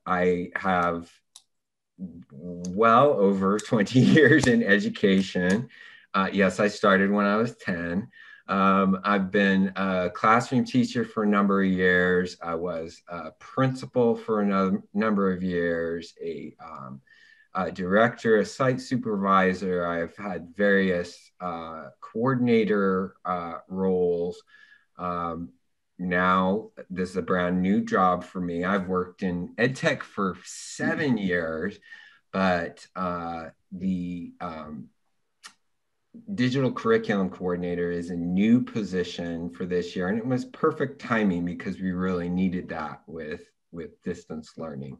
I have well over 20 years in education. Yes, I started when I was 10. I've been a classroom teacher for a number of years. I was a principal for a number of years, a director, a site supervisor. I've had various coordinator roles. Now this is a brand new job for me. I've worked in Edtech for 7 years, but the digital curriculum coordinator is a new position for this year, and it was perfect timing because we really needed that with distance learning.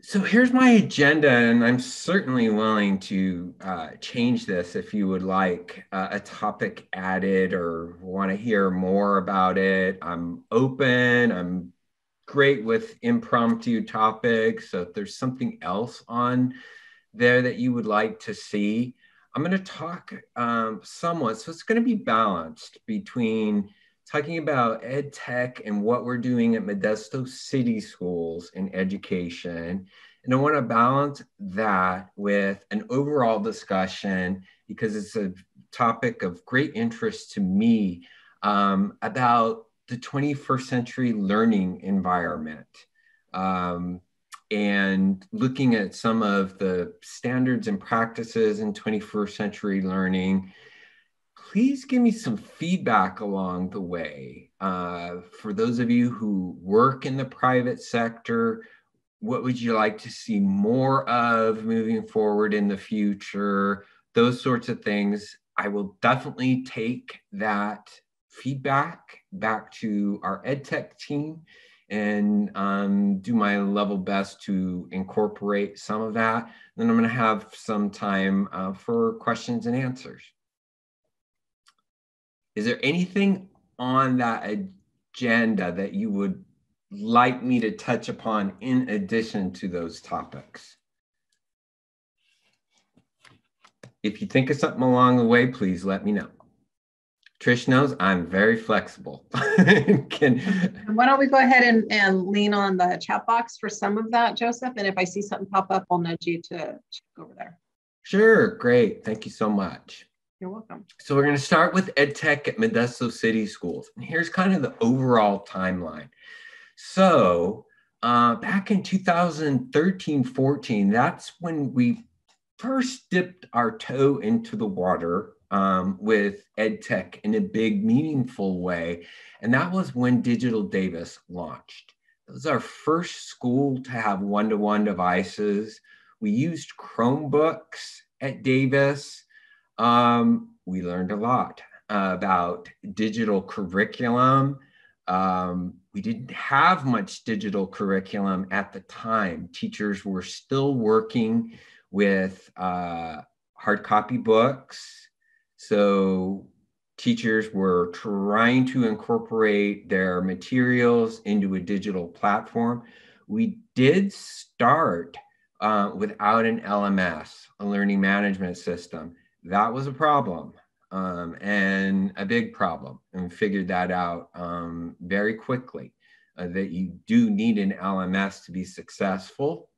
So here's my agenda, and I'm certainly willing to change this if you would like a topic added or want to hear more about it. I'm open. I'm great with impromptu topics. So if there's something else on there that you would like to see, I'm going to talk somewhat. So it's going to be balanced between talking about ed tech and what we're doing at Modesto City Schools in education. And I want to balance that with an overall discussion, because it's a topic of great interest to me, about the 21st century learning environment. And looking at some of the standards and practices in 21st century learning. Please give me some feedback along the way. For those of you who work in the private sector, what would you like to see more of moving forward in the future? Those sorts of things. I will definitely take that feedback back to our EdTech team and do my level best to incorporate some of that. Then I'm going to have some time for questions and answers. Is there anything on that agenda that you would like me to touch upon in addition to those topics? If you think of something along the way, please let me know. Trish knows I'm very flexible. Why don't we go ahead and lean on the chat box for some of that, Joseph? And if I see something pop up, I'll nudge you to check over there. Sure, great. Thank you so much. You're welcome. So we're going to start with EdTech at Modesto City Schools. And here's kind of the overall timeline. So back in 2013-14, that's when we first dipped our toe into the water with EdTech in a big, meaningful way. And that was when Digital Davis launched. It was our first school to have one-to-one devices. We used Chromebooks at Davis. We learned a lot about digital curriculum. We didn't have much digital curriculum at the time. Teachers were still working with hard copy books. So teachers were trying to incorporate their materials into a digital platform. We did start without an LMS, a learning management system. That was a problem and a big problem, and figured that out very quickly, that you do need an LMS to be successful.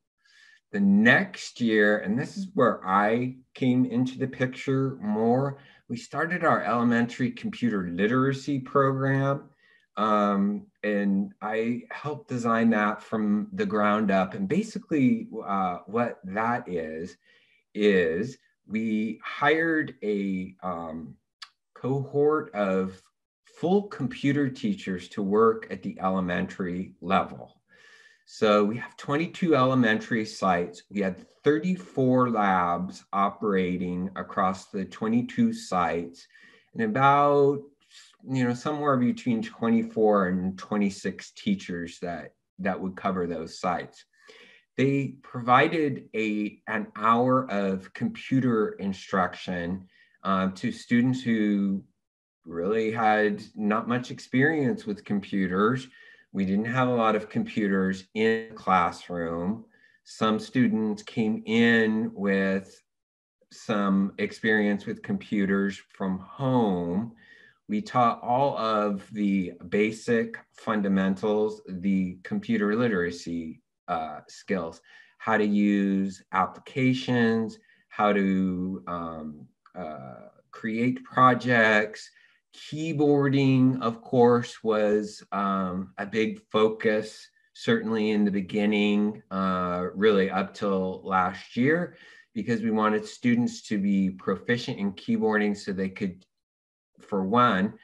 The next year, and this is where I came into the picture more, we started our elementary computer literacy program. And I helped design that from the ground up. And basically what that is we hired a cohort of full computer teachers to work at the elementary level. So we have 22 elementary sites. We had 34 labs operating across the 22 sites, and about, somewhere between 24 and 26 teachers that would cover those sites. They provided an hour of computer instruction to students who really had not much experience with computers. We didn't have a lot of computers in the classroom. Some students came in with some experience with computers from home. We taught all of the basic fundamentals, the computer literacy skills, how to use applications, how to create projects. Keyboarding, of course, was a big focus, certainly in the beginning, really up till last year, because we wanted students to be proficient in keyboarding so they could, for one,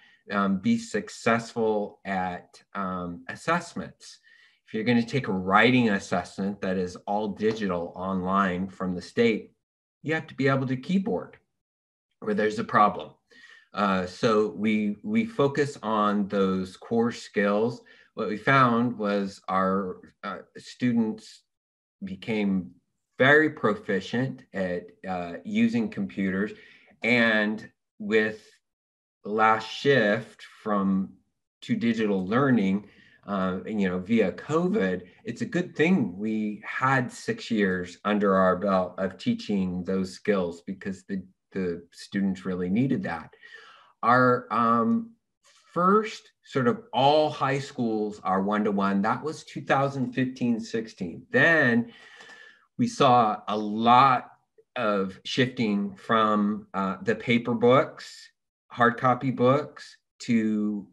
be successful at assessments. If you're going to take a writing assessment that is all digital online from the state, you have to be able to keyboard, or there's a problem. So we focus on those core skills. What we found was our students became very proficient at using computers, and with the last shift to digital learning, via COVID, it's a good thing we had 6 years under our belt of teaching those skills, because the students really needed that. Our first sort of all high schools are one-to-one. That was 2015-16. Then we saw a lot of shifting from the paper books, hard copy books, to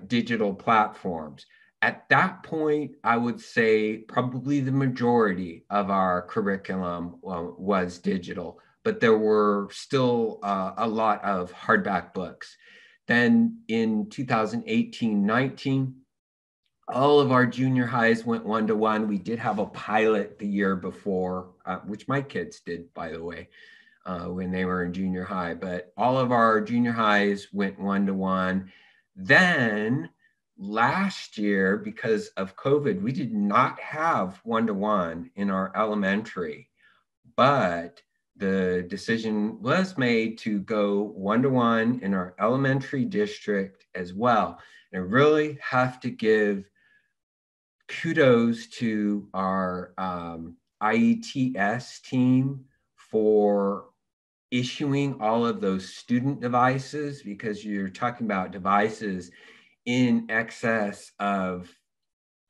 digital platforms. At that point, I would say probably the majority of our curriculum was digital, but there were still a lot of hardback books. Then in 2018-19, all of our junior highs went one-to-one. We did have a pilot the year before, which my kids did, by the way, when they were in junior high, but all of our junior highs went one-to-one. Then last year, because of COVID, we did not have one-to-one in our elementary, but the decision was made to go one-to-one in our elementary district as well. And I really have to give kudos to our IETS team for issuing all of those student devices, because you're talking about devices in excess of,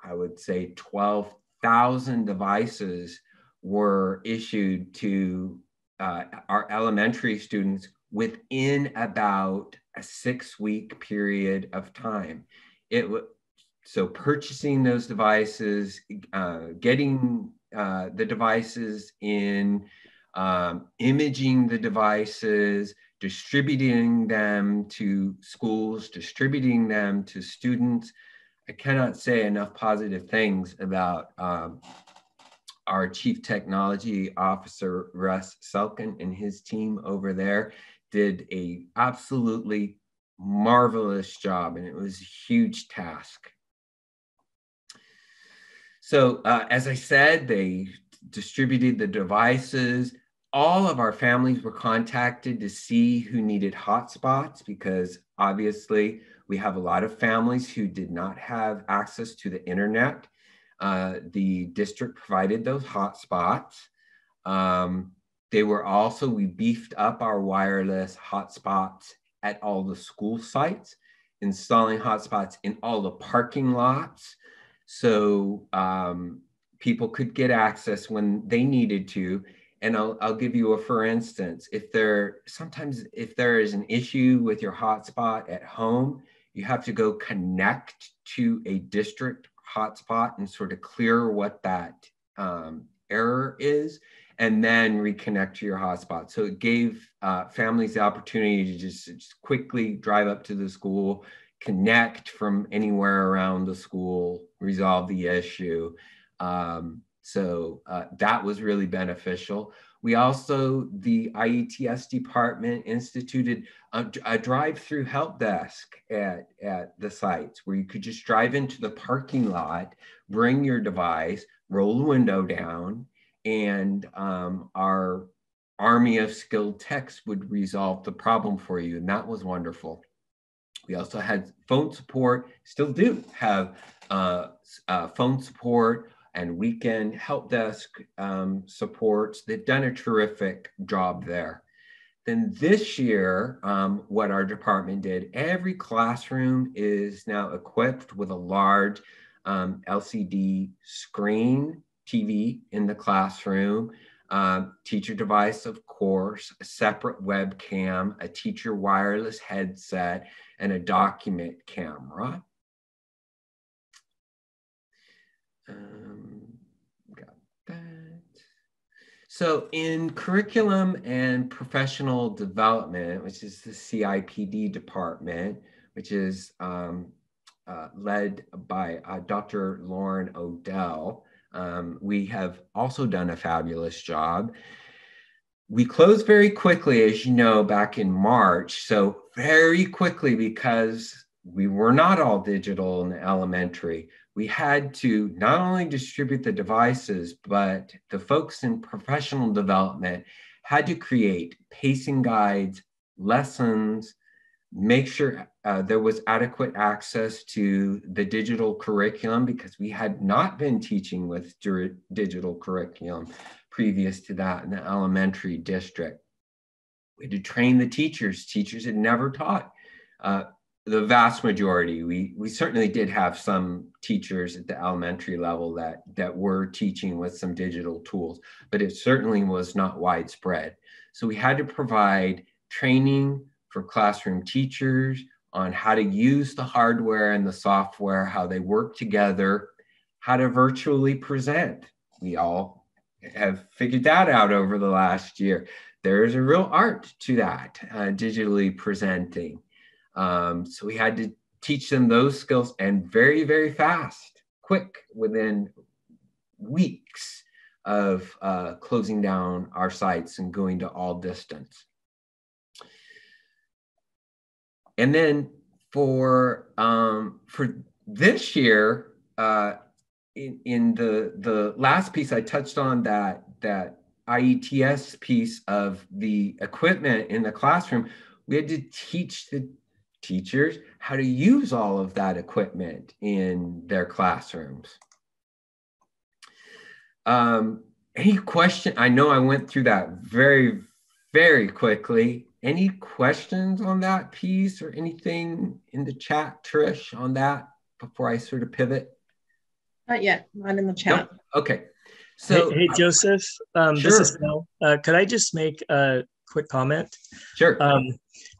I would say, 12,000 devices were issued to our elementary students within about a 6-week period of time. So purchasing those devices, getting the devices in, imaging the devices, distributing them to schools, distributing them to students. I cannot say enough positive things about our Chief Technology Officer, Russ Selkin, and his team over there did a absolutely marvelous job, and it was a huge task. So as I said, they distributed the devices. All of our families were contacted to see who needed hotspots, because obviously we have a lot of families who did not have access to the internet. The district provided those hotspots. We beefed up our wireless hotspots at all the school sites, installing hotspots in all the parking lots, so people could get access when they needed to. And I'll give you a for instance. If there is an issue with your hotspot at home, you have to go connect to a district hotspot and sort of clear what that error is, and then reconnect to your hotspot. So it gave families the opportunity to just quickly drive up to the school, connect from anywhere around the school, resolve the issue. So that was really beneficial. We also, the IETS department, instituted a drive-through help desk at the sites, where you could just drive into the parking lot, bring your device, roll the window down, and our army of skilled techs would resolve the problem for you. And that was wonderful. We also had phone support, still do have phone support and weekend help desk supports. They've done a terrific job there. Then this year, what our department did, every classroom is now equipped with a large LCD screen TV in the classroom, teacher device, of course, a separate webcam, a teacher wireless headset, and a document camera. Got that. So in curriculum and professional development, which is the CIPD department, which is led by Dr. Lauren Odell, we have also done a fabulous job. We closed very quickly, as you know, back in March. So very quickly, because we were not all digital in elementary, we had to not only distribute the devices, but the folks in professional development had to create pacing guides, lessons, make sure there was adequate access to the digital curriculum, because we had not been teaching with digital curriculum previous to that in the elementary district. We had to train the teachers. Teachers had never taught. The vast majority, we certainly did have some teachers at the elementary level that were teaching with some digital tools, but it certainly was not widespread. So we had to provide training for classroom teachers on how to use the hardware and the software, how they work together, how to virtually present. We all have figured that out over the last year. There is a real art to that, digitally presenting. So we had to teach them those skills, and very, very fast, quick, within weeks of closing down our sites and going to all distance. And then for this year, in the last piece, I touched on that IETS piece of the equipment in the classroom. We had to teach the teachers how to use all of that equipment in their classrooms. Any question? I know I went through that very, very quickly. Any questions on that piece or anything in the chat, Trish, on that before I sort of pivot? Not yet, not in the chat. Nope. Okay. So hey Joseph, sure. This is Mel. Could I just make a quick comment? Sure.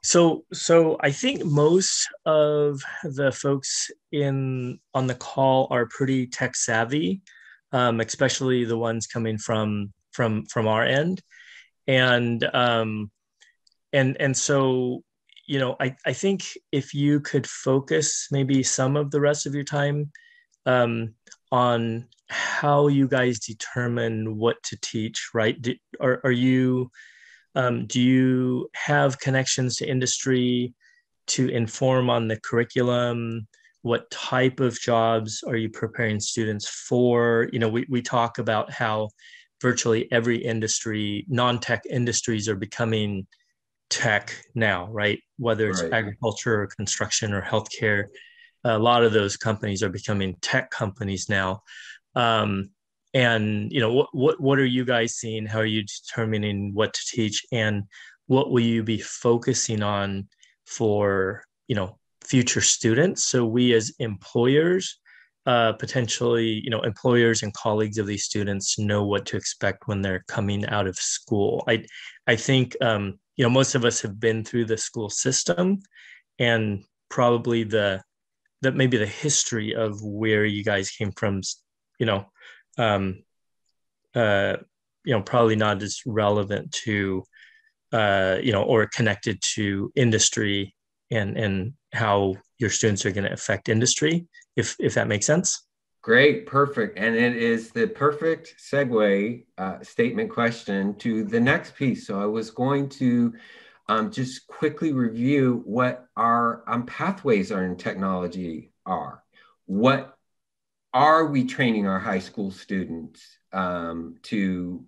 So I think most of the folks on the call are pretty tech savvy, especially the ones coming from our end, and so, you know, I think if you could focus maybe some of the rest of your time on how you guys determine what to teach, right? Do you have connections to industry to inform on the curriculum? What type of jobs are you preparing students for? You know, we talk about how virtually every industry, non-tech industries, are becoming tech now, right? Whether it's agriculture or construction or healthcare, a lot of those companies are becoming tech companies now. And you know, what are you guys seeing? How are you determining what to teach, and what will you be focusing on for, you know, future students? So we as employers, potentially, you know, employers and colleagues of these students know what to expect when they're coming out of school. I think you know, most of us have been through the school system, and probably maybe the history of where you guys came from, you know, probably not as relevant to, you know, or connected to industry and how your students are going to affect industry, if that makes sense. Great, perfect. And it is the perfect segue statement question to the next piece. So I was going to just quickly review what our pathways in technology are. What are we training our high school students to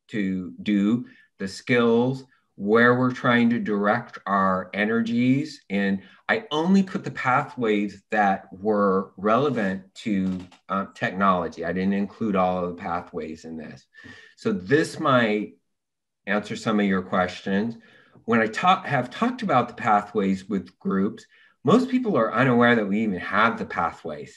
do, the skills? where we're trying to direct our energies. And I only put the pathways that were relevant to technology. I didn't include all of the pathways in this. So this might answer some of your questions. When I have talked about the pathways with groups, most people are unaware that we even have the pathways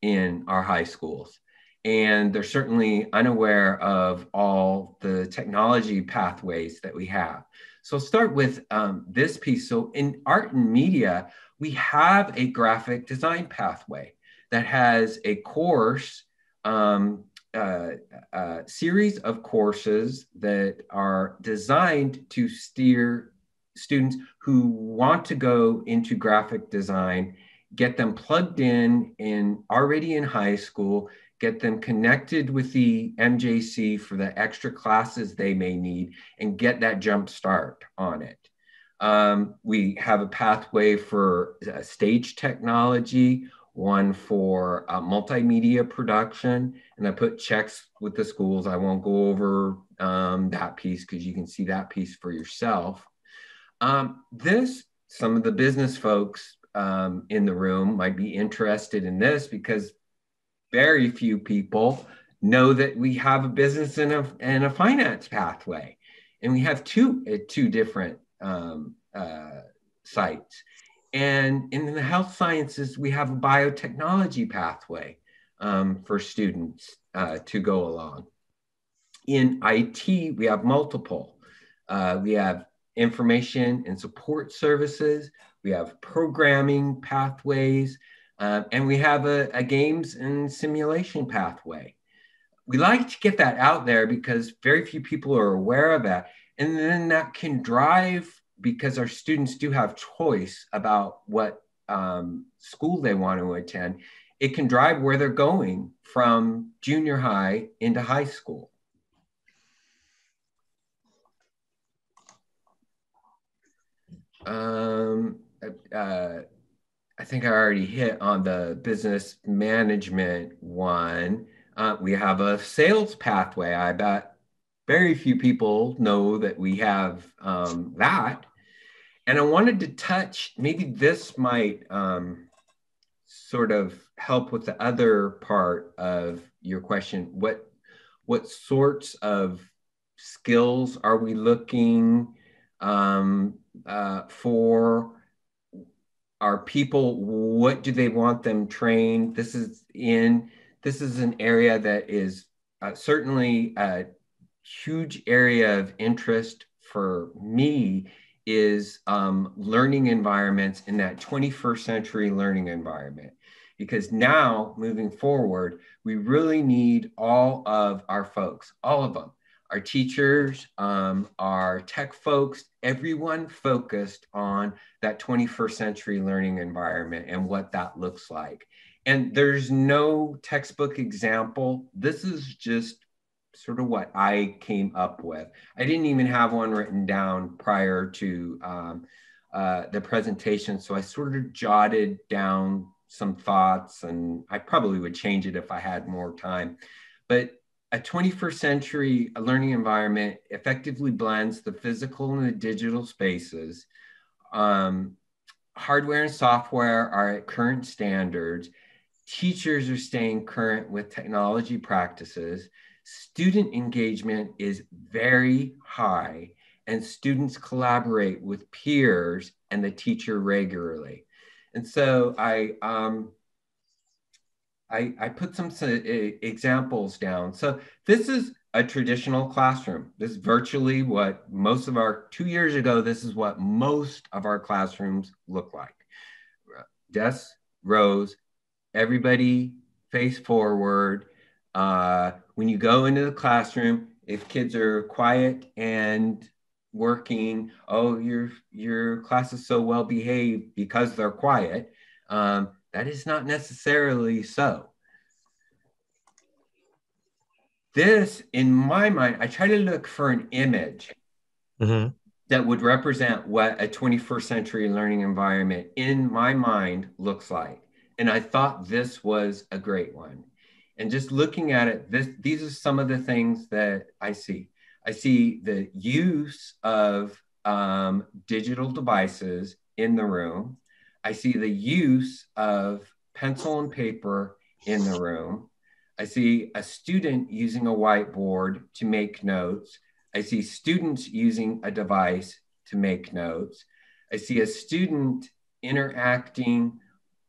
in our high schools. And they're certainly unaware of all the technology pathways that we have. So I'll start with this piece. So in art and media, we have a graphic design pathway that has a course, series of courses that are designed to steer students who want to go into graphic design, get them plugged in already in high school, get them connected with the MJC for the extra classes they may need, and get that jump start on it. We have a pathway for stage technology, one for multimedia production, and I put checks with the schools. I won't go over that piece because you can see that piece for yourself. Some of the business folks in the room might be interested in this because very few people know that we have a business and a finance pathway. And we have two different sites. And in the health sciences, we have a biotechnology pathway for students to go along. In IT, we have multiple. We have information and support services. We have programming pathways. And we have a games and simulation pathway. We like to get that out there because very few people are aware of that. And then that can drive, because our students do have choice about what school they want to attend, it can drive where they're going from junior high into high school. I think I already hit on the business management one. We have a sales pathway. I bet very few people know that we have that. And I wanted to touch, maybe this might sort of help with the other part of your question. What sorts of skills are we looking for our people? What do they want them trained? This is an area that is certainly a huge area of interest for me, is learning environments in that 21st century learning environment. Because now, moving forward, we really need all of our folks, all of them, our teachers, our tech folks, everyone focused on that 21st century learning environment and what that looks like. And there's no textbook example. This is just sort of what I came up with. I didn't even have one written down prior to the presentation. So I sort of jotted down some thoughts, and I probably would change it if I had more time. But a 21st century learning environment effectively blends the physical and the digital spaces. Hardware and software are at current standards. Teachers are staying current with technology practices. Student engagement is very high, and students collaborate with peers and the teacher regularly. And so I put some examples down. So this is a traditional classroom. This is virtually what most of our, 2 years ago, this is what most of our classrooms look like. Desks, rows, everybody face forward. When you go into the classroom, if kids are quiet and working, oh, your class is so well behaved because they're quiet. That is not necessarily so. This, in my mind, I try to look for an image that would represent what a 21st century learning environment in my mind looks like. And I thought this was a great one. And just looking at it, these are some of the things that I see. I see the use of digital devices in the room. I see the use of pencil and paper in the room. I see a student using a whiteboard to make notes. I see students using a device to make notes. I see a student interacting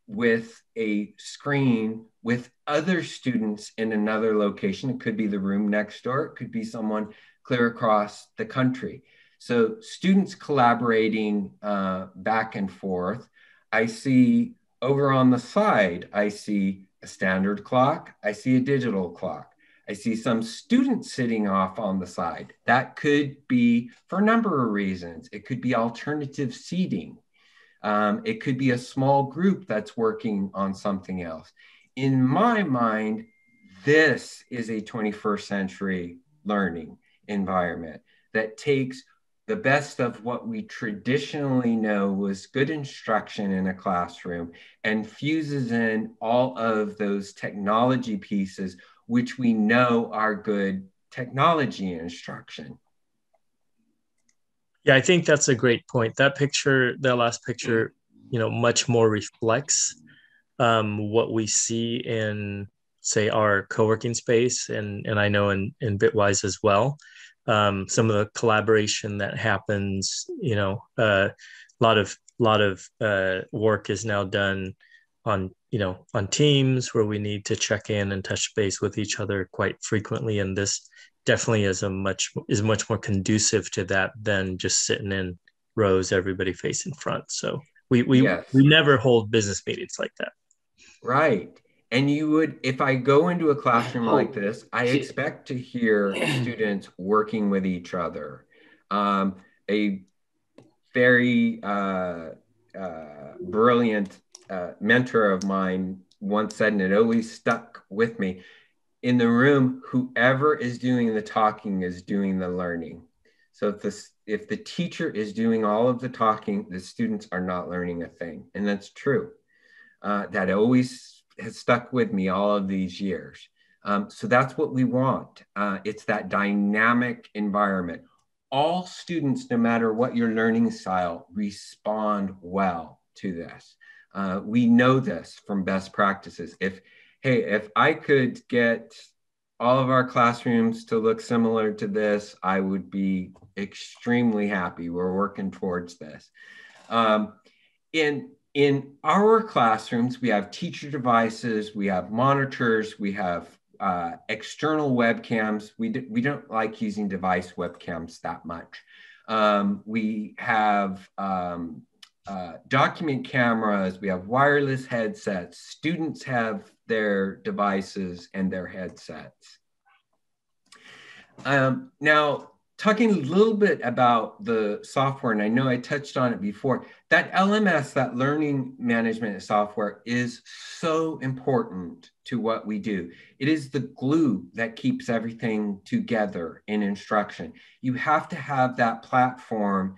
with a screen with other students in another location. It could be the room next door. It could be someone clear across the country. So students collaborating back and forth. I see over on the side, I see a standard clock. I see a digital clock. I see some students sitting off on the side. That could be for a number of reasons. It could be alternative seating. It could be a small group that's working on something else. In my mind, this is a 21st century learning environment that takes the best of what we traditionally know was good instruction in a classroom and fuses in all of those technology pieces, which we know are good technology instruction. Yeah, I think that's a great point. That picture, that last picture, much more reflects what we see in, say, our co-working space, and I know in Bitwise as well. Some of the collaboration that happens, a lot of work is now done on on Teams, where we need to check in and touch base with each other quite frequently, and this definitely is much more conducive to that than just sitting in rows, everybody facing front. So we Yes. never hold business meetings like that. Right. And you would, if I go into a classroom like this, I expect to hear students working with each other. A very brilliant mentor of mine once said, and it always stuck with me, in the room, whoever is doing the talking is doing the learning. So if the teacher is doing all of the talking, the students are not learning a thing. And that's true. That always has stuck with me all of these years. So that's what we want. It's that dynamic environment. All students, no matter what your learning style, respond well to this. We know this from best practices. If I could get all of our classrooms to look similar to this, I would be extremely happy. We're working towards this. In our classrooms, we have teacher devices, we have monitors, we have external webcams. We don't like using device webcams that much. We have document cameras, we have wireless headsets. Students have their devices and their headsets. Now, talking a little bit about the software, and I know I touched on it before, that LMS, that learning management software, is so important to what we do. It is the glue that keeps everything together in instruction. You have to have that platform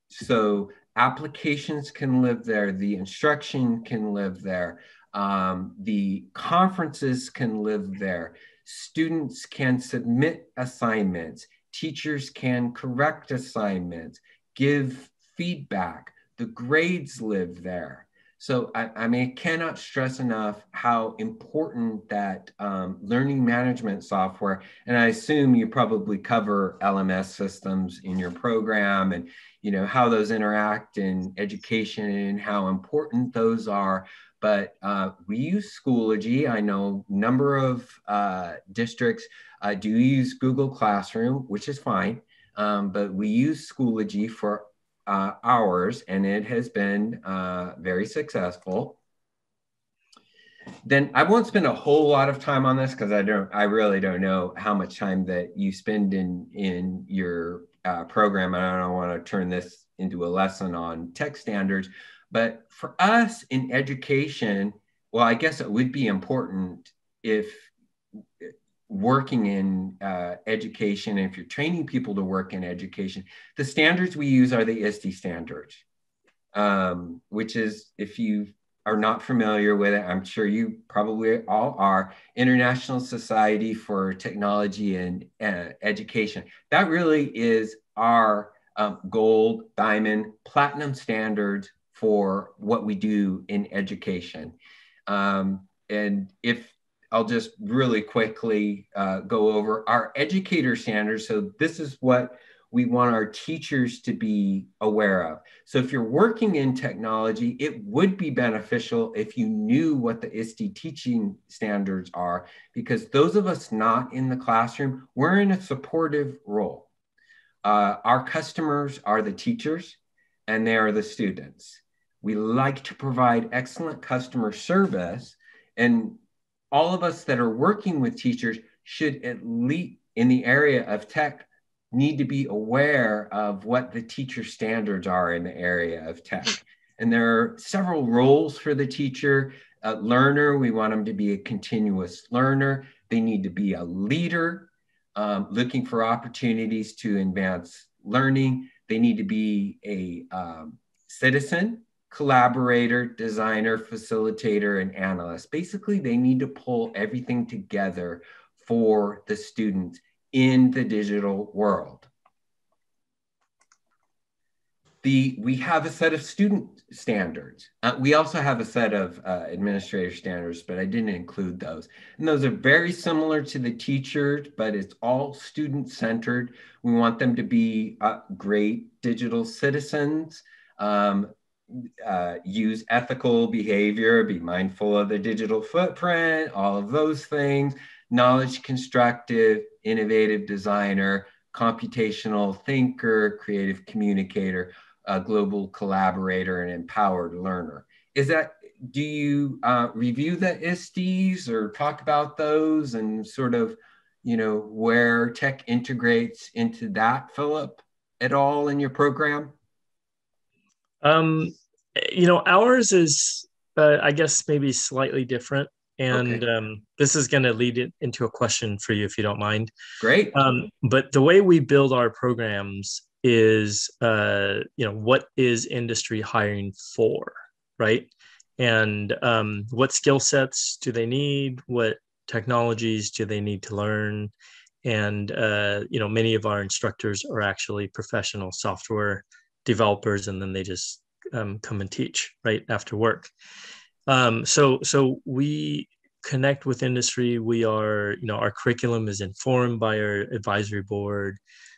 so applications can live there, the instruction can live there, the conferences can live there, students can submit assignments, teachers can correct assignments, give feedback, the grades live there. So I cannot stress enough how important that learning management software, and I assume you probably cover LMS systems in your program, and how those interact in education and how important those are. But we use Schoology. I know a number of districts do use Google Classroom, which is fine, but we use Schoology for ours, and it has been very successful. Then I won't spend a whole lot of time on this because I really don't know how much time that you spend in your program, and I don't want to turn this into a lesson on tech standards. But for us in education, well, I guess it would be important if working in education, if you're training people to work in education, the standards we use are the ISTE standards, which is, if you are not familiar with it, I'm sure you probably all are, International Society for Technology and Education. That really is our gold, diamond, platinum standards for what we do in education. And if I'll just really quickly go over our educator standards. So this is what we want our teachers to be aware of. So if you're working in technology, it would be beneficial if you knew what the ISTE teaching standards are, because those of us not in the classroom, we're in a supportive role. Our customers are the teachers and they are the students. We like to provide excellent customer service, and all of us that are working with teachers should, at least in the area of tech, need to be aware of what the teacher standards are in the area of tech. And there are several roles for the teacher. Learner, we want them to be a continuous learner. They need to be a leader, looking for opportunities to advance learning. They need to be a citizen, collaborator, designer, facilitator, and analyst. Basically, they need to pull everything together for the students in the digital world. We have a set of student standards. We also have a set of administrator standards, but I didn't include those. And those are very similar to the teachers, but it's all student-centered. We want them to be great digital citizens, use ethical behavior, be mindful of the digital footprint, all of those things, knowledge constructive, innovative designer, computational thinker, creative communicator, a global collaborator, and empowered learner. Do you review the ISTEs or talk about those and sort of, where tech integrates into that, Philip, at all in your program? Ours is, I guess, maybe slightly different. And okay. This is going to lead it into a question for you, if you don't mind. Great. But the way we build our programs is, what is industry hiring for, right? And what skill sets do they need? What technologies do they need to learn? And, many of our instructors are actually professional software developers, and then they just come and teach right after work. So we connect with industry. We are, our curriculum is informed by our advisory board,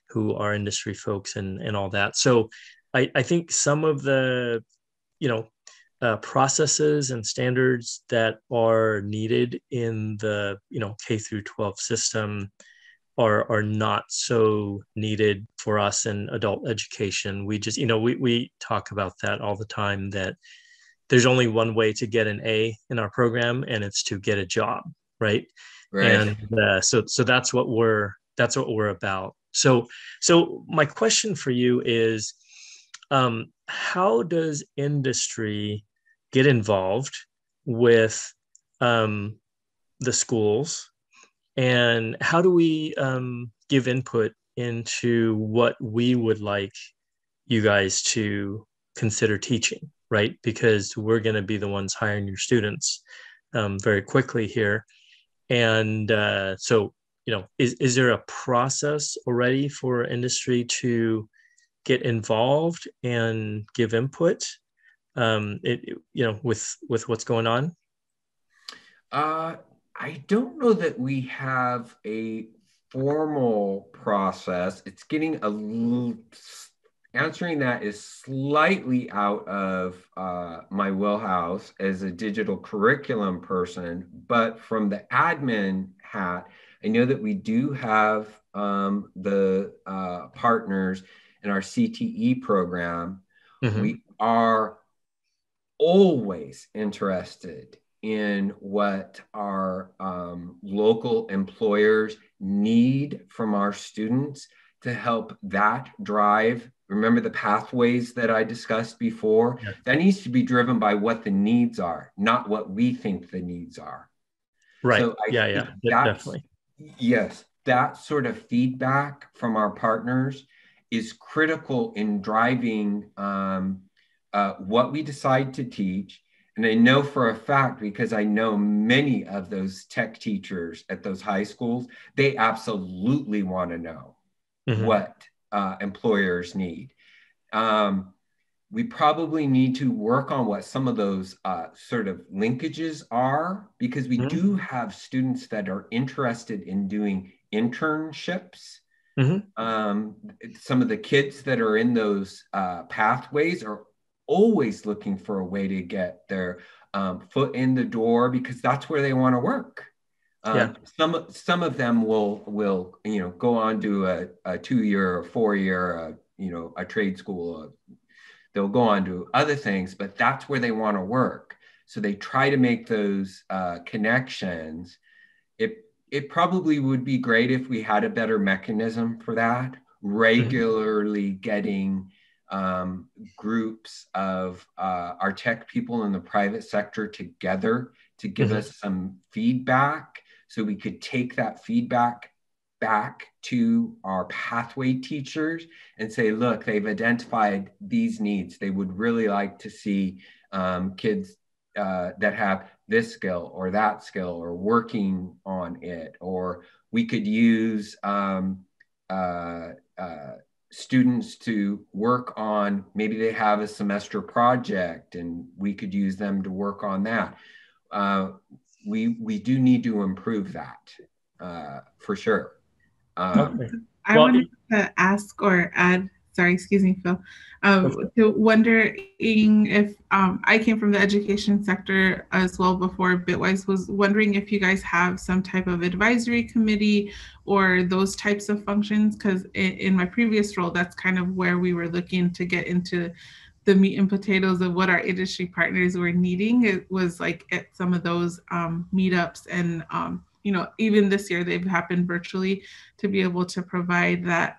who are industry folks and all that. So I think some of the, processes and standards that are needed in the, K through 12 system are not so needed for us in adult education. We just, we talk about that all the time, that there's only one way to get an A in our program, and it's to get a job, right? And so that's what we're about. So my question for you is, how does industry get involved with the schools, and how do we give input into what we would like you guys to consider teaching, right? Because we're going to be the ones hiring your students very quickly here. And so, is there a process already for industry to get involved and give input, with what's going on? I don't know that we have a formal process. It's getting answering that is slightly out of my wheelhouse as a digital curriculum person, but from the admin hat, I know that we do have the partners in our CTE program. Mm-hmm. We are always interested in what our local employers need from our students to help that drive. Remember the pathways that I discussed before? Yeah. That needs to be driven by what the needs are, not what we think the needs are. Right. So definitely. Yes, that sort of feedback from our partners is critical in driving what we decide to teach. And I know for a fact, because I know many of those tech teachers at those high schools, they absolutely want to know mm-hmm. what employers need. We probably need to work on what some of those sort of linkages are, because we do have students that are interested in doing internships. Some of the kids that are in those pathways are always looking for a way to get their foot in the door, because that's where they want to work. Some of them will go on to a 2-year or 4-year a trade school. They'll go on to other things, but that's where they want to work. So they try to make those connections. It probably would be great if we had a better mechanism for that, regularly getting groups of our tech people in the private sector together to give us some feedback, so we could take that feedback back to our pathway teachers and say, look, they've identified these needs. They would really like to see kids that have this skill or that skill or working on it. Or we could use students to work on, maybe they have a semester project and we could use them to work on that. We do need to improve that for sure. I wanted to ask or add, sorry, excuse me, Phil, to wondering if I came from the education sector as well before Bitwise, was wondering if you guys have some type of advisory committee or those types of functions, because in my previous role, that's kind of where we were looking to get into the meat and potatoes of what our industry partners were needing. It was like at some of those meetups and even this year they've happened virtually, to be able to provide that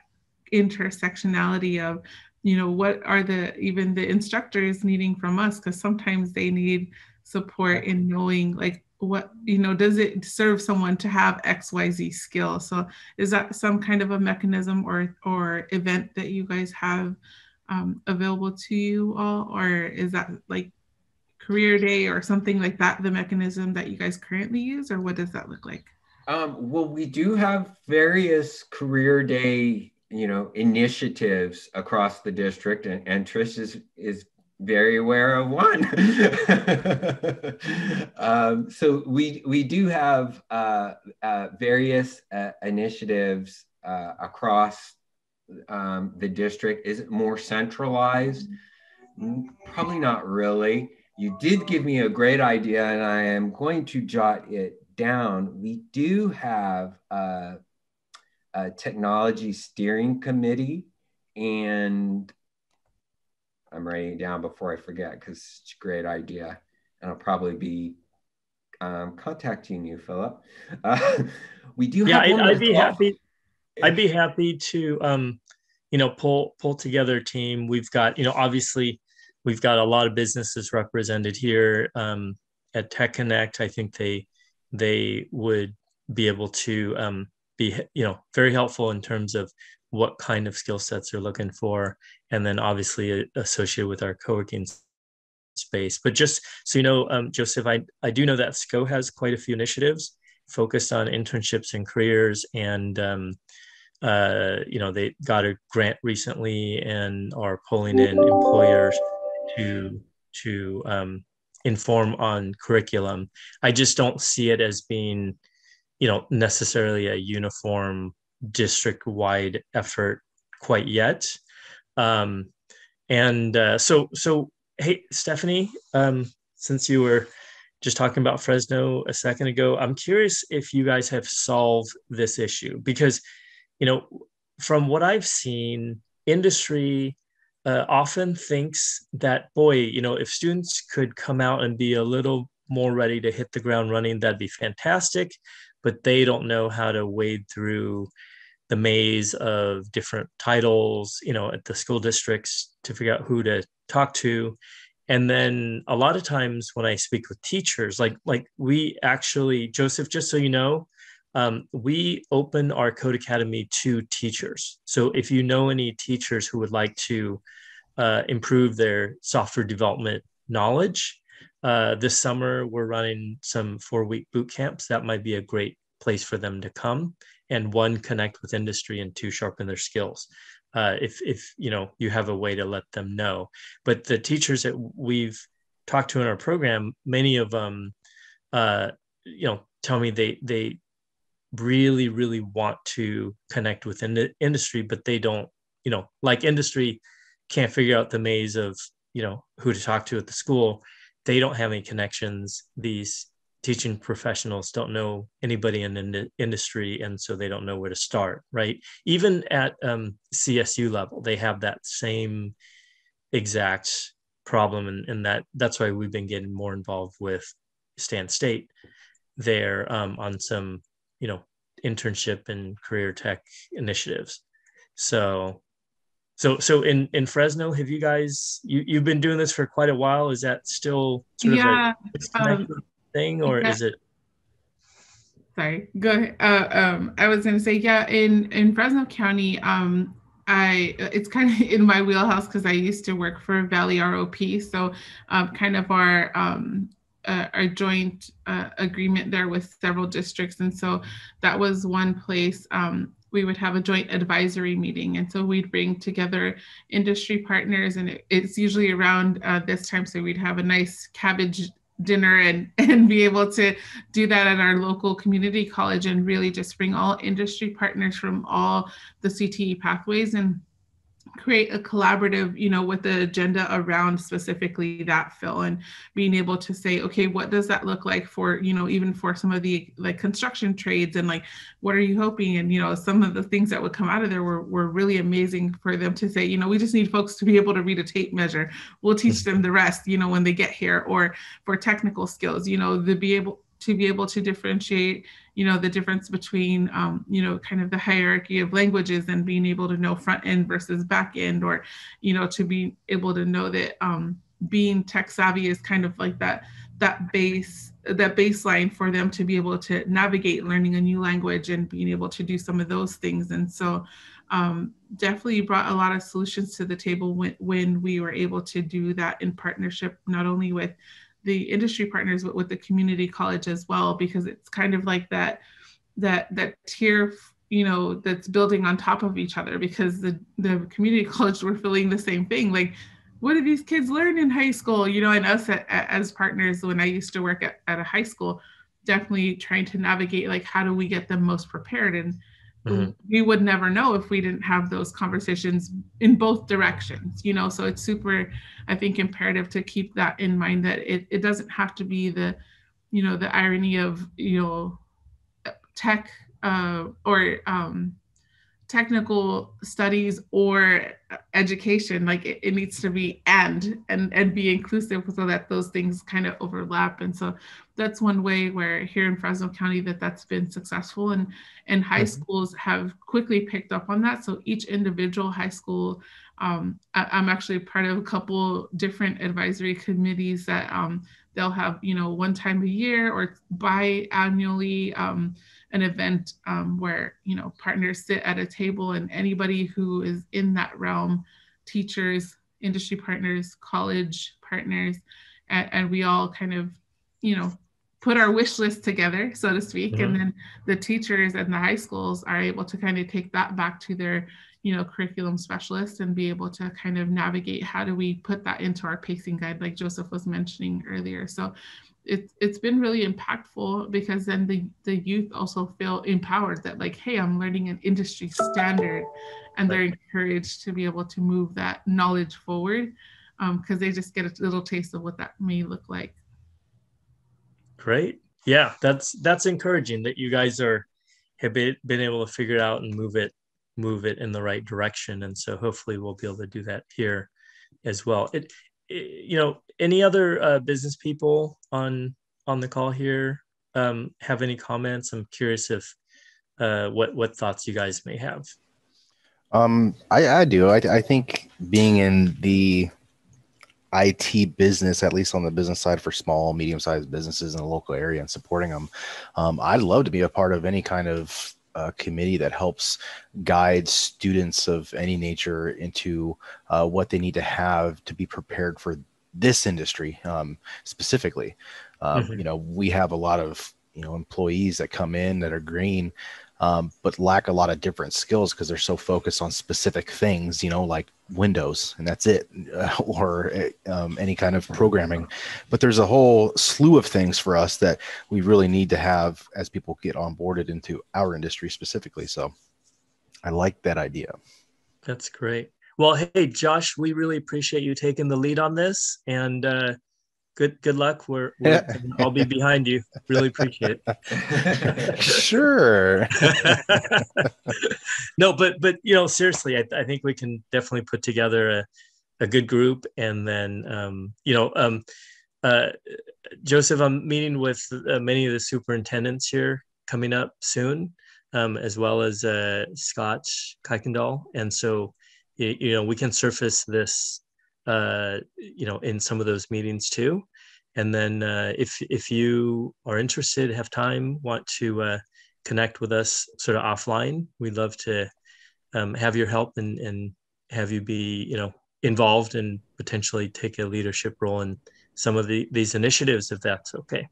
intersectionality of, what are even the instructors needing from us, because sometimes they need support in knowing like what, does it serve someone to have XYZ skill? So is that some kind of a mechanism or event that you guys have available to you all, or is that like career day or something like that, the mechanism that you guys currently use, or what does that look like? Well, we do have various career day, initiatives across the district, and Trish is very aware of one. So we do have various initiatives across the district. Is it more centralized? Probably not really. You did give me a great idea, and I am going to jot it down. We do have a technology steering committee, and I'm writing it down before I forget because it's a great idea, and I'll probably be contacting you, Philip. We do have one. I'd be happy. I'd be happy to pull together a team. We've got obviously we've got a lot of businesses represented here at Tech Connect. I think they would be able to be very helpful in terms of what kind of skill sets they're looking for, and then obviously associated with our co-working space. But just so you know, Joseph, I do know that SCO has quite a few initiatives focused on internships and careers, and they got a grant recently and are pulling in employers to inform on curriculum. I just don't see it as being, necessarily a uniform district-wide effort quite yet. So hey, Stephanie, since you were just talking about Fresno a second ago, I'm curious if you guys have solved this issue, because, from what I've seen, industry often thinks that, boy, if students could come out and be a little more ready to hit the ground running, that'd be fantastic, but they don't know how to wade through the maze of different titles, at the school districts to figure out who to talk to. And then a lot of times when I speak with teachers, like we actually, Joseph, just so you know, we open our Code Academy to teachers. So if you know any teachers who would like to improve their software development knowledge, this summer we're running some 4-week boot camps. That might be a great place for them to come and one, connect with industry, and two, sharpen their skills. If you have a way to let them know. But the teachers that we've talked to in our program, many of them, tell me they really, really want to connect with industry, but they don't, like industry can't figure out the maze of, who to talk to at the school. They don't have any connections. These teaching professionals don't know anybody in the industry, and so they don't know where to start, right? Even at CSU level, they have that same exact problem, and that's why we've been getting more involved with Stan State there on some, internship and career tech initiatives. So in Fresno, have you guys, you've been doing this for quite a while? Is that still sort of a disconnected thing, or is it? Sorry, go ahead. I was going to say, in Fresno County, it's kind of in my wheelhouse because I used to work for Valley ROP. So kind of our joint agreement there with several districts. And so that was one place we would have a joint advisory meeting. And so we'd bring together industry partners, and it's usually around this time. So we'd have a nice cabbage dinner and be able to do that at our local community college and really just bring all industry partners from all the CTE pathways and create a collaborative, with the agenda around specifically that, Phil, and being able to say, okay, what does that look like for, even for some of the like construction trades, and like, what are you hoping? And, some of the things that would come out of there were really amazing for them to say, we just need folks to be able to read a tape measure. We'll teach them the rest, when they get here, or for technical skills, to be able to differentiate, the difference between, kind of the hierarchy of languages and being able to know front end versus back end, or, to be able to know that being tech savvy is kind of like that baseline for them to be able to navigate learning a new language and being able to do some of those things. And so definitely brought a lot of solutions to the table when we were able to do that in partnership, not only with the industry partners, but with the community college as well, because it's kind of like that tier, that's building on top of each other, because the community college were feeling the same thing. Like, what do these kids learn in high school? And us as partners, when I used to work at a high school, definitely trying to navigate, like, how do we get them most prepared? And we would never know if we didn't have those conversations in both directions, so it's super, I think, imperative to keep that in mind, that it doesn't have to be the irony of, tech or technical studies or education. Like it needs to be and be inclusive, so that those things kind of overlap. And so that's one way where here in Fresno County that's been successful, and high schools have quickly picked up on that. So each individual high school, I'm actually part of a couple different advisory committees that they'll have, one time a year or biannually, an event where, partners sit at a table, and anybody who is in that realm, teachers, industry partners, college partners, and we all kind of, put our wish list together, so to speak. And then the teachers and the high schools are able to kind of take that back to their, curriculum specialists and be able to kind of navigate, how do we put that into our pacing guide, like Joseph was mentioning earlier. So it's been really impactful, because then the youth also feel empowered that, like, hey, I'm learning an industry standard, and they're encouraged to be able to move that knowledge forward, because they just get a little taste of what that may look like. Great. Yeah, that's encouraging that you guys have been able to figure it out and move it in the right direction. And so hopefully we'll be able to do that here as well. Any other business people on the call here have any comments? I'm curious if what thoughts you guys may have. I do. I think being in the IT business, at least on the business side for small, medium-sized businesses in the local area and supporting them, I'd love to be a part of any kind of committee that helps guide students of any nature into what they need to have to be prepared for this industry specifically. We have a lot of employees that come in that are green, but lack a lot of different skills because they're so focused on specific things, like Windows, and that's it, or any kind of programming. But there's a whole slew of things for us that we really need to have as people get onboarded into our industry specifically. So I like that idea. That's great. Well, hey, Josh, we really appreciate you taking the lead on this, and good luck. I'll be behind you. Really appreciate it. Sure. No, but seriously, I think we can definitely put together a good group, and then Joseph, I'm meeting with many of the superintendents here coming up soon, as well as Scott Kuykendall, and so we can surface this in some of those meetings too. And then if you are interested, have time, want to connect with us sort of offline, we'd love to have your help and have you be involved and potentially take a leadership role in some of these initiatives, if that's okay.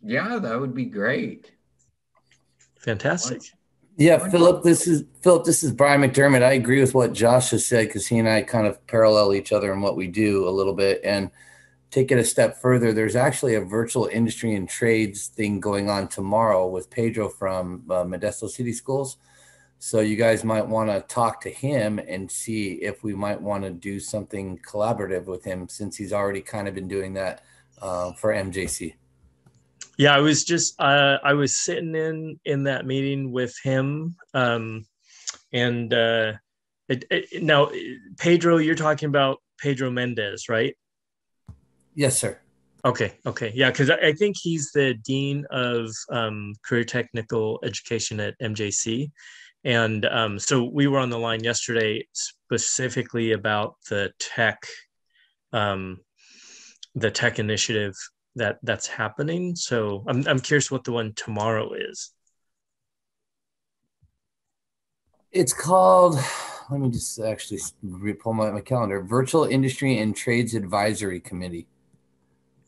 Yeah, that would be great. Fantastic. Yeah, Philip, this is Brian McDermott. I agree with what Josh has said, because he and I kind of parallel each other in what we do a little bit. And take it a step further, there's actually a virtual industry and trades thing going on tomorrow with Pedro from Modesto City Schools. So you guys might want to talk to him and see if we might want to do something collaborative with him, since he's already kind of been doing that for MJC. Yeah, I was just I was sitting in that meeting with him, and now Pedro, you're talking about Pedro Mendez, right? Yes, sir. Okay, yeah, because I think he's the dean of career technical education at MJC, and so we were on the line yesterday specifically about the tech initiative that's happening. So I'm curious what the one tomorrow is. It's called, let me just actually pull my calendar, Virtual Industry and Trades Advisory Committee.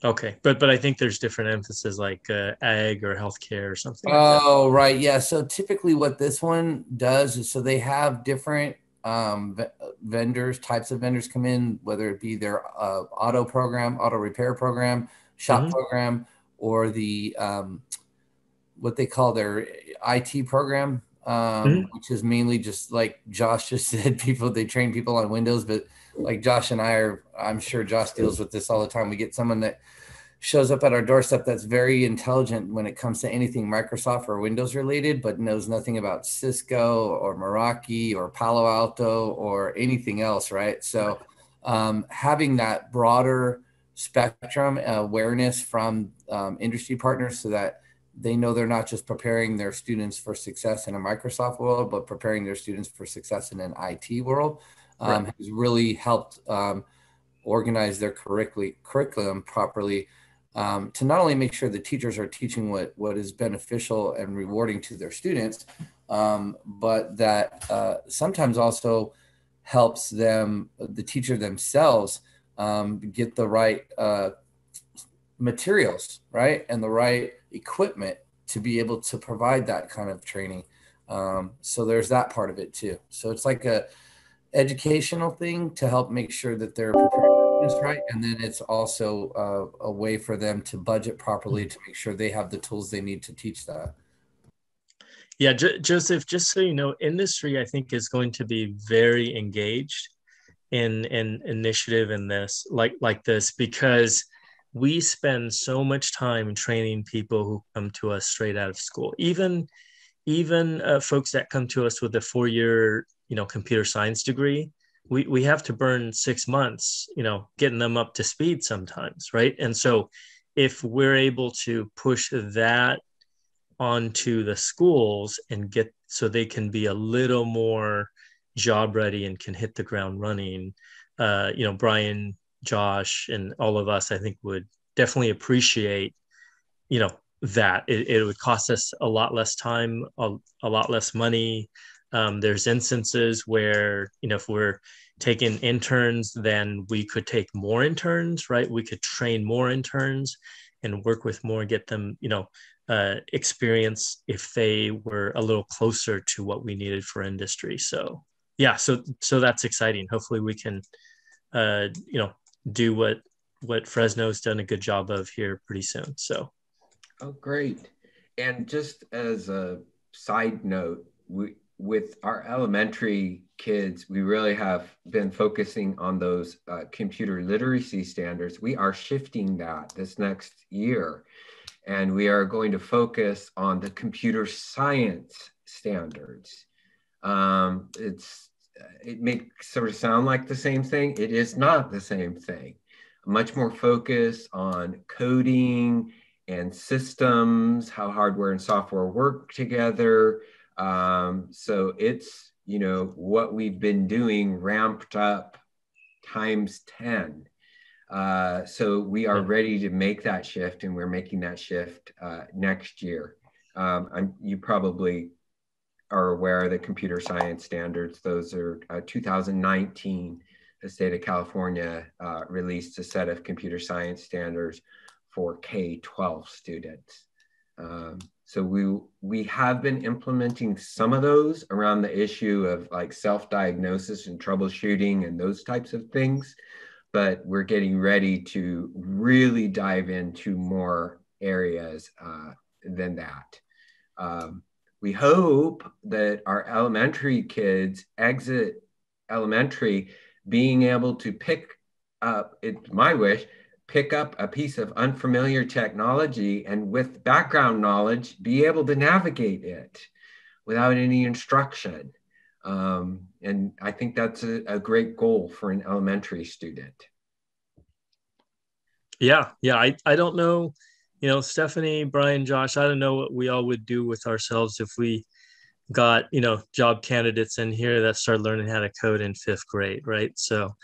Okay, but I think there's different emphasis, like ag or healthcare or something. Oh, right, yeah. So typically what this one does is, so they have different types of vendors come in, whether it be their auto repair program, shop program, or the what they call their IT program, which is mainly just like Josh just said, they train people on Windows. But like Josh and I'm sure Josh deals with this all the time. We get someone that shows up at our doorstep that's very intelligent when it comes to anything Microsoft or Windows related, but knows nothing about Cisco or Meraki or Palo Alto or anything else, right? So having that broader spectrum awareness from industry partners, so that they know they're not just preparing their students for success in a Microsoft world, but preparing their students for success in an IT world, has really helped organize their curriculum properly, to not only make sure the teachers are teaching what is beneficial and rewarding to their students, but that sometimes also helps them, the teacher themselves, get the right materials, right, and the right equipment to be able to provide that kind of training. So there's that part of it too. So it's like a educational thing to help make sure that they're prepared right, and then it's also a way for them to budget properly to make sure they have the tools they need to teach that. Yeah, Joseph, just so you know, industry I think is going to be very engaged in an initiative in this, like this, because we spend so much time training people who come to us straight out of school, even folks that come to us with a 4-year computer science degree. We have to burn 6 months, getting them up to speed sometimes, right? And so if we're able to push that onto the schools and get so they can be a little more job ready and can hit the ground running, Brian, Josh, and all of us, I think, would definitely appreciate, that it would cost us a lot less time, a lot less money. There's instances where, if we're taking interns, then we could take more interns, right? We could train more interns. and work with more and get them, experience if they were a little closer to what we needed for industry. So yeah, so that's exciting. Hopefully we can, do what Fresno's done a good job of here pretty soon. So. Oh, great. And just as a side note, with our elementary kids, we really have been focusing on those computer literacy standards. We are shifting that this next year, and we are going to focus on the computer science standards. It may sort of sound like the same thing. It is not the same thing. Much more focus on coding and systems, how hardware and software work together. So it's, what we've been doing ramped up times 10. So we are ready to make that shift, and we're making that shift next year. You probably are aware of the computer science standards. Those are 2019, the state of California released a set of computer science standards for K-12 students. So we have been implementing some of those around the issue of like self-diagnosis and troubleshooting and those types of things, but we're getting ready to really dive into more areas than that. We hope that our elementary kids exit elementary being able to pick up, it's my wish, pick up a piece of unfamiliar technology and with background knowledge, be able to navigate it without any instruction. And I think that's a great goal for an elementary student. Yeah. I don't know, Stephanie, Brian, Josh, I don't know what we all would do with ourselves if we got, job candidates in here that started learning how to code in 5th grade, right? So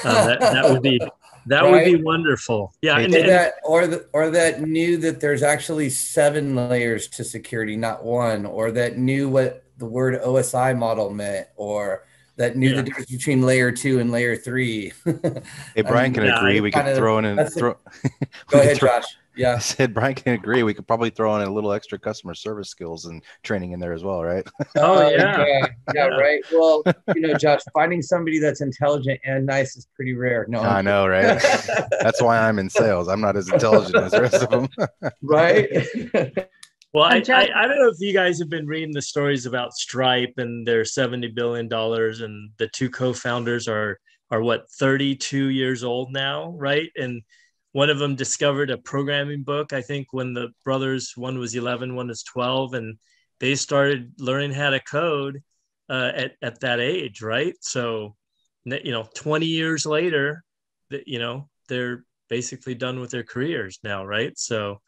that would be right? Would be wonderful. Yeah, or that knew that there's actually 7 layers to security, not 1, or that knew what the word OSI model meant, or that knew the difference between layer 2 and layer 3. Hey, Brian can agree. We could throw in Go ahead, Josh. Yeah, I said Brian can agree. We could probably throw in a little extra customer service skills and training in there as well, right? Yeah, right. Well, Josh, finding somebody that's intelligent and nice is pretty rare. No, I know, right? That's why I'm in sales. I'm not as intelligent as the rest of them. Right. Well, I don't know if you guys have been reading the stories about Stripe and their $70 billion, and the 2 co-founders are what, 32 years old now, right? And one of them discovered a programming book, I think, when the brothers, one was 11, one is 12, and they started learning how to code at that age, right? So, 20 years later, they're basically done with their careers now, right? So,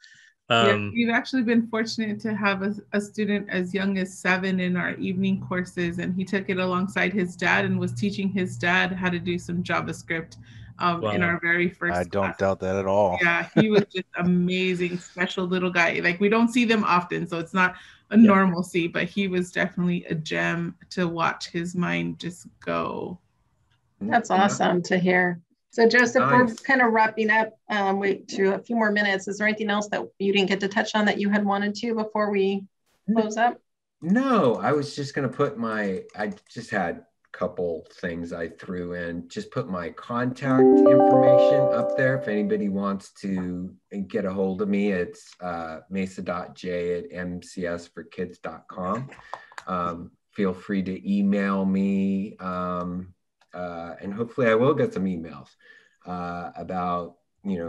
we've actually been fortunate to have a student as young as 7 in our evening courses, and he took it alongside his dad and was teaching his dad how to do some JavaScript in our very first I don't doubt that at all. Yeah, he was just amazing, special little guy. Like, we don't see them often, so it's not a normalcy, but he was definitely a gem to watch his mind just go. That's awesome to hear. So Joseph, we're kind of wrapping up to a few more minutes. Is there anything else that you didn't get to touch on that you had wanted to before we close up? No, I was just going to put I just had a couple things I threw in, just put my contact information up there. If anybody wants to get a hold of me, it's mesa.j@mcsforkids.com. Feel free to email me. And hopefully I will get some emails about,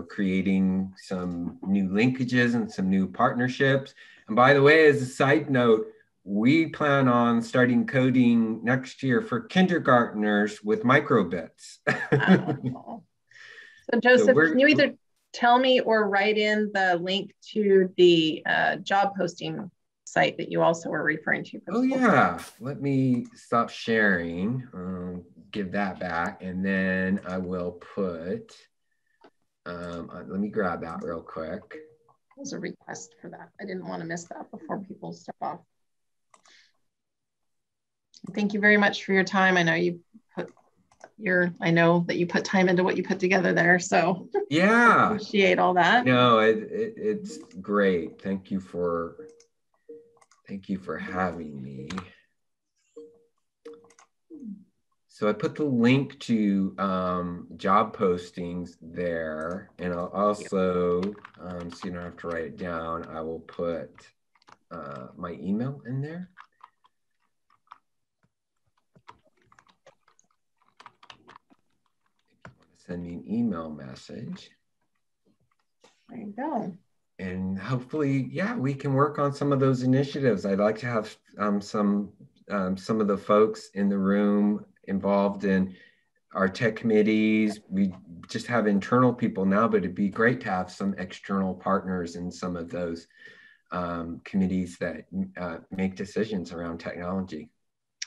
creating some new linkages and some new partnerships. And by the way, as a side note, we plan on starting coding next year for kindergartners with microbits. So Joseph, can you either tell me or write in the link to the job posting site that you also were referring to? Oh yeah, let me stop sharing, give that back, and then I will put, let me grab that real quick. There's a request for that. I didn't want to miss that before people step off. Thank you very much for your time. I know you put I know that you put time into what you put together there. So yeah, appreciate all that. No, it's great. Thank you for having me. So I put the link to job postings there, and I'll also, so you don't have to write it down, I will put my email in there. If you want to send me an email message. There you go. And hopefully, yeah, we can work on some of those initiatives. I'd like to have some of the folks in the room involved in our tech committees. We just have internal people now, but it'd be great to have some external partners in some of those committees that make decisions around technology.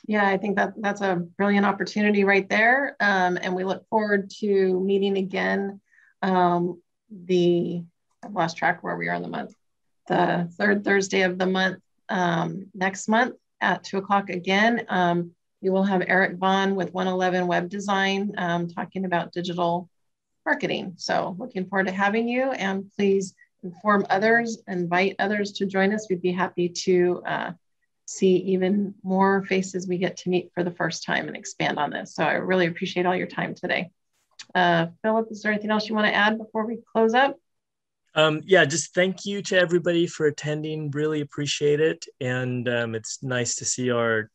Yeah, I think that's a brilliant opportunity right there. And we look forward to meeting again. I've lost track where we are in the month. The third Thursday of the month, next month at 2 o'clock again. We will have Eric Vaughn with 111 Web Design talking about digital marketing. So looking forward to having you, and please inform others, invite others to join us. We'd be happy to see even more faces we get to meet for the first time and expand on this. So I really appreciate all your time today. Philip, is there anything else you want to add before we close up? Yeah, just thank you to everybody for attending. Really appreciate it. And it's nice to see our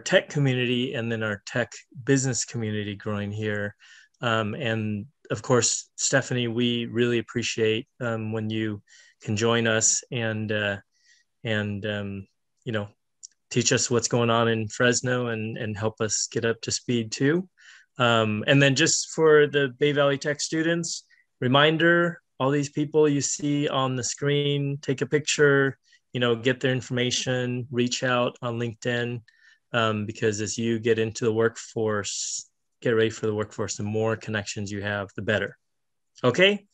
tech community and then our tech business community growing here. And of course, Stephanie, we really appreciate when you can join us and you know, teach us what's going on in Fresno and help us get up to speed too. And then just for the Bay Valley Tech students, reminder, all these people you see on the screen, take a picture, you know, get their information, reach out on LinkedIn, because as you get into the workforce, get ready for the workforce, the more connections you have, the better. Okay,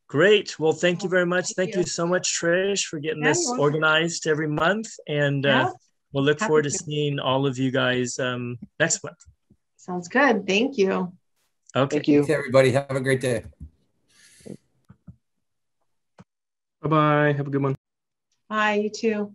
great. Well, thank you very much. Thank you so much, Trish, for getting this organized every month. And we'll look forward to seeing all of you guys next month. Sounds good. Thank you. Okay. Thank you. Thanks, everybody. Have a great day. Bye-bye. Have a good one. Bye, you too.